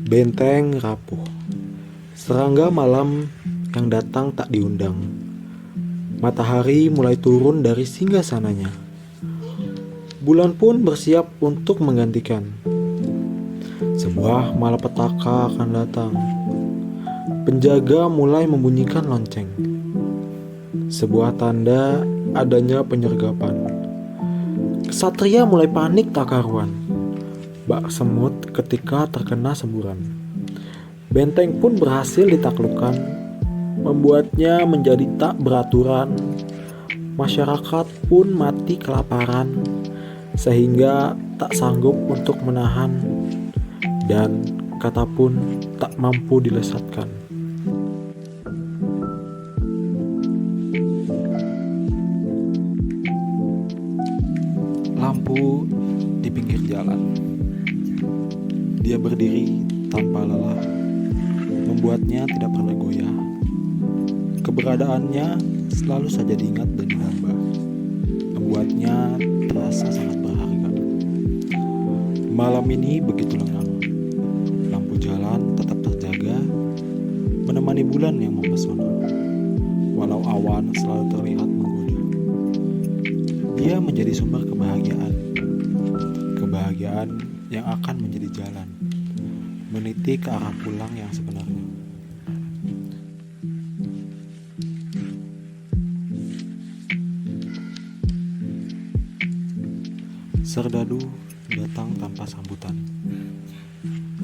Benteng rapuh, serangga malam yang datang tak diundang. Matahari mulai turun dari singgasananya. Bulan pun bersiap untuk menggantikan. Sebuah malapetaka akan datang. Penjaga mulai membunyikan lonceng. Sebuah tanda adanya penyergapan. Kesatria mulai panik tak karuan. Bak semut ketika terkena semburan. Benteng pun berhasil ditaklukkan, membuatnya menjadi tak beraturan. Masyarakat pun mati kelaparan, sehingga tak sanggup untuk menahan, dan kata pun tak mampu dilesatkan. Lampu di pinggir jalan. Dia berdiri tanpa lelah, membuatnya tidak pernah goyah. Keberadaannya selalu saja diingat dan dinambah, membuatnya terasa sangat berharga. Malam ini begitu lengang, lampu jalan tetap terjaga, menemani bulan yang mempesona. Walau awan selalu terlihat menggoda, dia menjadi sumber kebahagiaan yang akan menjadi jalan, meniti ke arah pulang yang sebenarnya. Serdadu datang tanpa sambutan.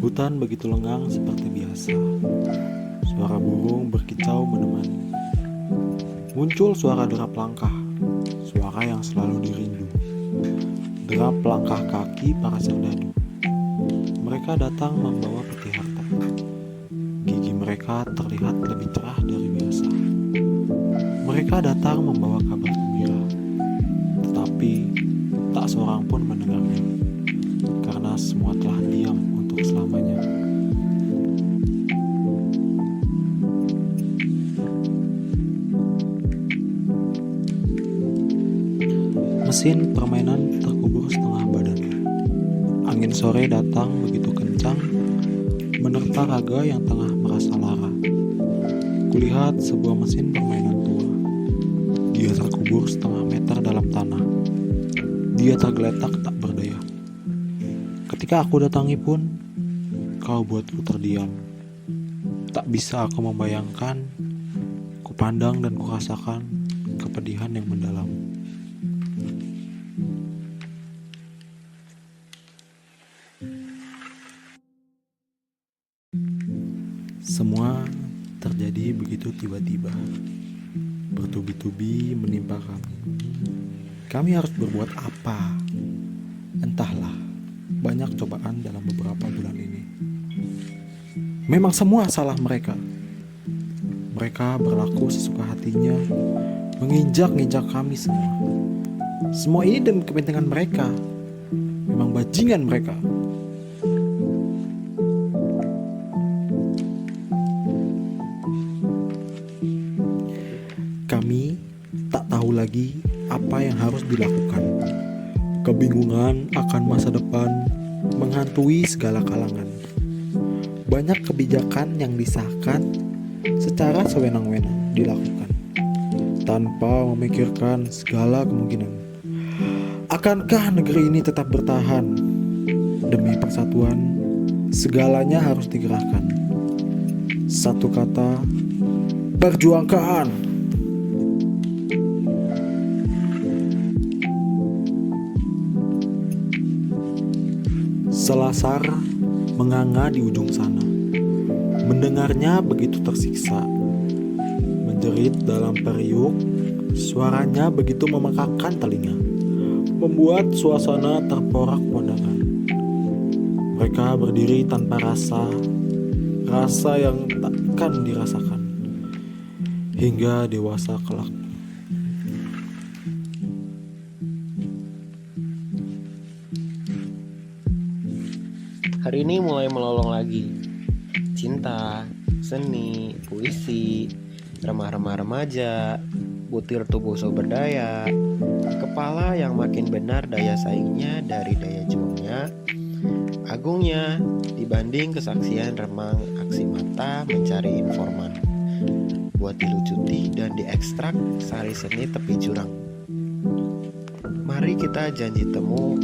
Hutan begitu lengang seperti biasa. Suara burung berkicau menemani. Muncul suara derap langkah, suara yang selalu dirindu. Derap langkah kaki para serdadu. Mereka datang membawa peti harta. Gigi mereka terlihat lebih cerah dari biasa. Mereka datang membawa kabar gembira, tetapi tak seorang pun mendengarnya, karena semua telah diam untuk selamanya. Mesin permainan terkubur setengah badan. Angin sore datang begitu kencang, menerpa raga yang tengah merasa lara. Kulihat sebuah mesin permainan tua. Dia terkubur setengah meter dalam tanah. Dia tergeletak tak berdaya. Ketika aku datangi pun, kau buatku terdiam. Tak bisa aku membayangkan, kupandang dan kurasakan kepedihan yang mendalam. Semua terjadi begitu tiba-tiba, bertubi-tubi menimpa kami. Kami harus berbuat apa? Entahlah, banyak cobaan dalam beberapa bulan ini. Memang semua salah mereka. Mereka berlaku sesuka hatinya, menginjak-injak kami semua. Semua ini demi kepentingan mereka. Memang bajingan mereka. Kami tak tahu lagi apa yang harus dilakukan. Kebingungan akan masa depan menghantui segala kalangan. Banyak kebijakan yang disahkan secara sewenang-wenang dilakukan, tanpa memikirkan segala kemungkinan. Akankah negeri ini tetap bertahan? Demi persatuan, segalanya harus digerakkan. Satu kata, perjuangkan! Selasar menganga di ujung sana. Mendengarnya begitu tersiksa. Menjerit dalam periuk, suaranya begitu memekakkan telinga, membuat suasana terporak-pondangan. Mereka berdiri tanpa rasa yang takkan dirasakan hingga dewasa kelak. Hari ini mulai melolong lagi. Cinta, seni, puisi, remah-remah remaja, butir tubuh sumber daya, kepala yang makin benar daya saingnya dari daya juangnya, agungnya dibanding kesaksian remang aksi mata mencari informan, buat dilucuti dan diekstrak sari seni tepi jurang. Mari kita janji temu,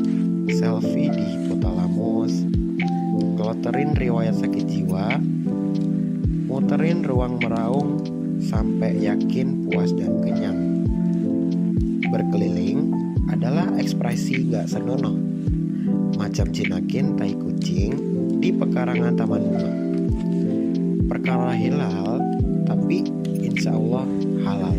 selfie di hipotalamus, kloterin riwayat sakit jiwa, muterin ruang meraung sampai yakin puas dan kenyang. Berkeliling adalah ekspresi gak senonoh, macam jinakin tai kucing di pekarangan taman bunga. Perkara hilal, tapi insya Allah halal.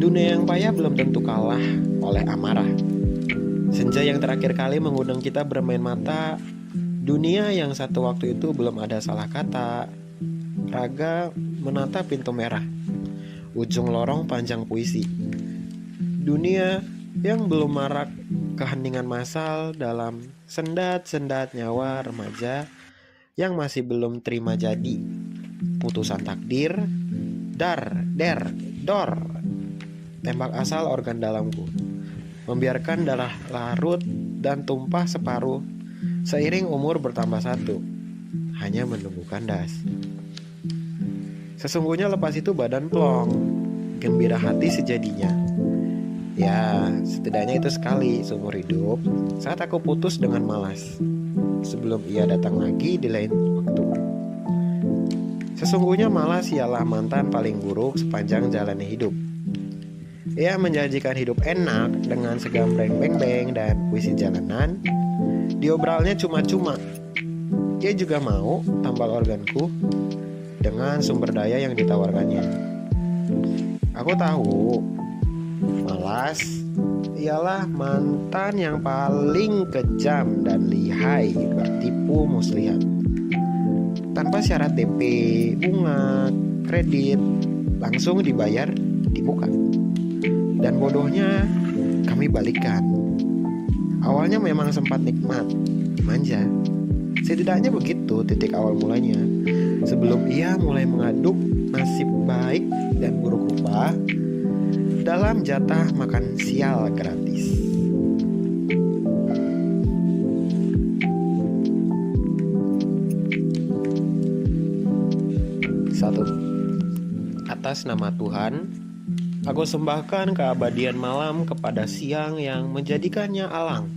Dunia yang payah belum tentu kalah oleh amarah. Senja yang terakhir kali mengundang kita bermain mata. Dunia yang satu waktu itu belum ada salah kata. Raga menata pintu merah. Ujung lorong panjang puisi. Dunia yang belum marak keheningan massal dalam sendat-sendat nyawa remaja yang masih belum terima jadi. Putusan takdir, dor. Tembak asal organ dalamku, membiarkan darah larut dan tumpah separuh. Seiring umur bertambah satu, hanya menunggu kandas. Sesungguhnya lepas itu badan plong, gembira hati sejadinya. Ya, setidaknya itu sekali seumur hidup, saat aku putus dengan malas, sebelum ia datang lagi di lain waktu. Sesungguhnya malas ialah mantan paling buruk sepanjang jalani hidup. Ia menjanjikan hidup enak dengan segambreng beng-beng dan puisi jalanan. Diobralnya cuma-cuma. Ia juga mau tambal organku dengan sumber daya yang ditawarkannya. Aku tahu, malas ialah mantan yang paling kejam dan lihai bertipu muslihat. Tanpa syarat DP, bunga, kredit, langsung dibayar di muka. Dan bodohnya kami balikan. Awalnya memang sempat nikmat, dimanja. Setidaknya begitu titik awal mulanya. Sebelum ia mulai mengaduk nasib baik dan buruk rupa dalam jatah makan sial gratis. Satu. Atas nama Tuhan, aku sembahkan keabadian malam kepada siang yang menjadikannya alang.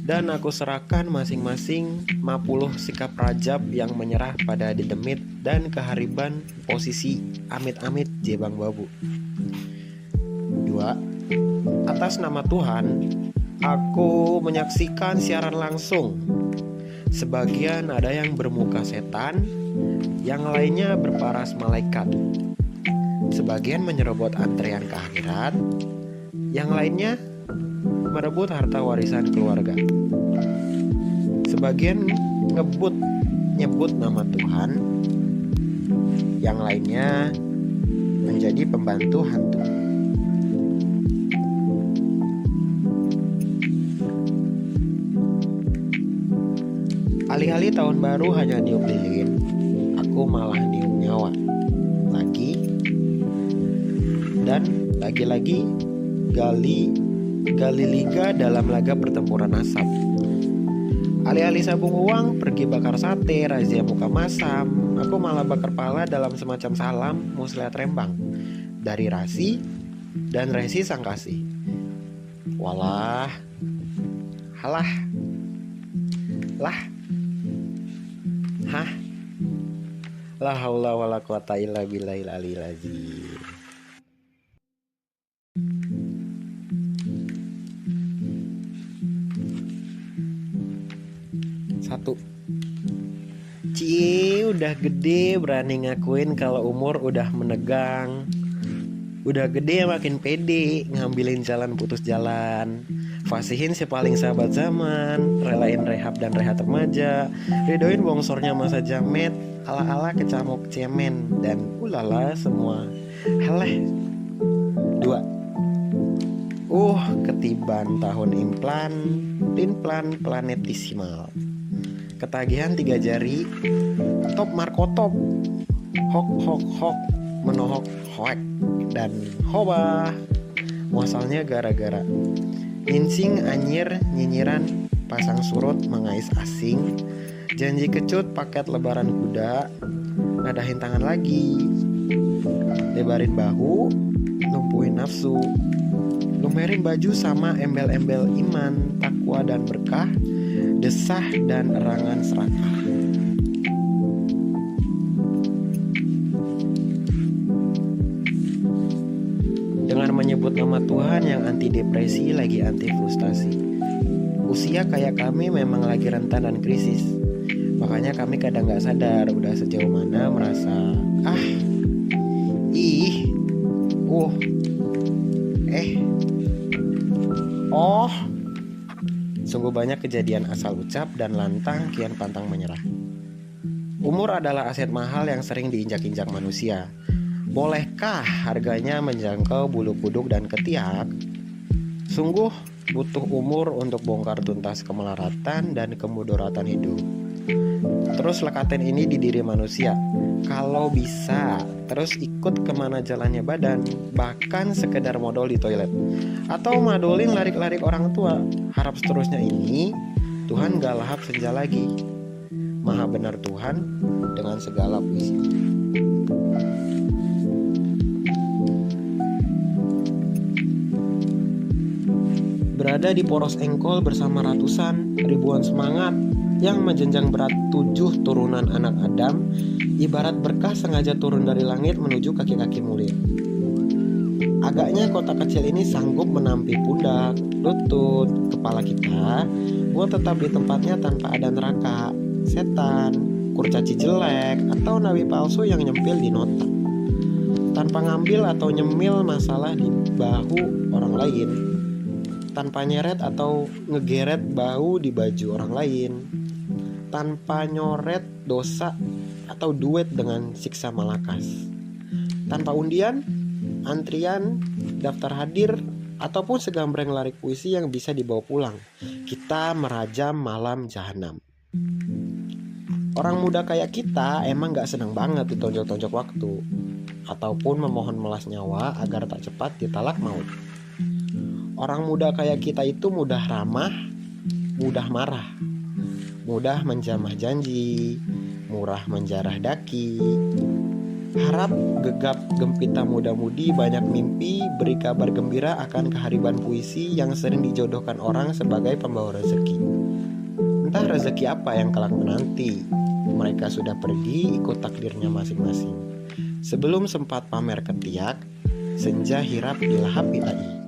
Dan aku serahkan masing-masing 50 sikap rajab yang menyerah pada dedemit dan kehariban posisi amit-amit jebang babu. 2. Atas nama Tuhan, aku menyaksikan siaran langsung. Sebagian ada yang bermuka setan, yang lainnya berparas malaikat. Sebagian menyerobot antrean ke akhirat, yang lainnya merebut harta warisan keluarga. Sebagian nyebut nama Tuhan, yang lainnya menjadi pembantu hantu. Alih-alih tahun baru hanya niup lilin, aku malah niup nyawa. Dan lagi-lagi gali liga dalam laga pertempuran asap. Alih-alih sabung uang, pergi bakar sate, razia muka masam, aku malah bakar pala dalam semacam salam muslihat Rembang dari Rasi dan Resi sang kasih. Walah, halah, lah, hah, la haula wala quwata illa billahil aliyil azim. Satu. Cie, udah gede berani ngakuin kalau umur udah menegang. Udah gede makin pede ngambilin jalan putus jalan. Fasihin si paling sahabat zaman, relain rehab dan rehat remaja, ridoin bongsornya masa jamet, ala-ala kecamuk cemen, dan ulala semua. Heleh. 2. Ketiban tahun implan, planetisimal. ketagihan 3 jari, top markotop, hok hok hok, menohok hoek, dan hoba. Muasalnya gara-gara nyinsing anyir nyinyiran, pasang surut mengais asing, janji kecut paket lebaran kuda, ngadahin tangan lagi, lebarin bahu, lumpuhin nafsu, lumerin baju sama embel-embel iman, takwa dan berkah, desah dan erangan serakah. Dengan menyebut nama Tuhan yang anti depresi lagi anti frustasi. Usia kayak kami memang lagi rentan dan krisis. Makanya kami kadang gak sadar udah sejauh mana merasa Sungguh banyak kejadian asal ucap dan lantang kian pantang menyerah. Umur adalah aset mahal yang sering diinjak-injak manusia. Bolehkah harganya menjangkau bulu kuduk dan ketiak? Sungguh butuh umur untuk bongkar tuntas kemelaratan dan kemudoratan hidup. Terus lekatin ini di diri manusia. Kalau bisa, terus ikut kemana jalannya badan, bahkan sekedar modal di toilet, atau madolin larik-larik orang tua. Harap seterusnya ini Tuhan gak lahap senja lagi. Maha benar Tuhan dengan segala puisi. Berada di poros engkol bersama ratusan ribuan semangat yang menjenjang berat 7 turunan anak Adam, ibarat berkah sengaja turun dari langit menuju kaki-kaki mulia. Agaknya kota kecil ini sanggup menampi pundak, lutut, kepala kita buat tetap di tempatnya tanpa ada neraka, setan, kurcaci jelek, atau nabi palsu yang nyempil di nota, tanpa ngambil atau nyemil masalah di bahu orang lain, tanpa nyeret atau ngegeret bahu di baju orang lain, tanpa nyoret dosa atau duet dengan siksa malakas, tanpa undian, antrian, daftar hadir, ataupun segambreng larik puisi yang bisa dibawa pulang. Kita merajam malam jahanam. Orang muda kayak kita emang gak senang banget ditonjok-tonjok waktu, ataupun memohon melas nyawa agar tak cepat ditalak maut. Orang muda kayak kita itu mudah ramah, mudah marah, mudah menjamah janji, murah menjarah daki. Harap gegap gempita muda-mudi banyak mimpi, beri kabar gembira akan kehariban puisi yang sering dijodohkan orang sebagai pembawa rezeki. Entah rezeki apa yang kelak menanti, mereka sudah pergi ikut takdirnya masing-masing. Sebelum sempat pamer ketiak, senja hirap dilahap tai.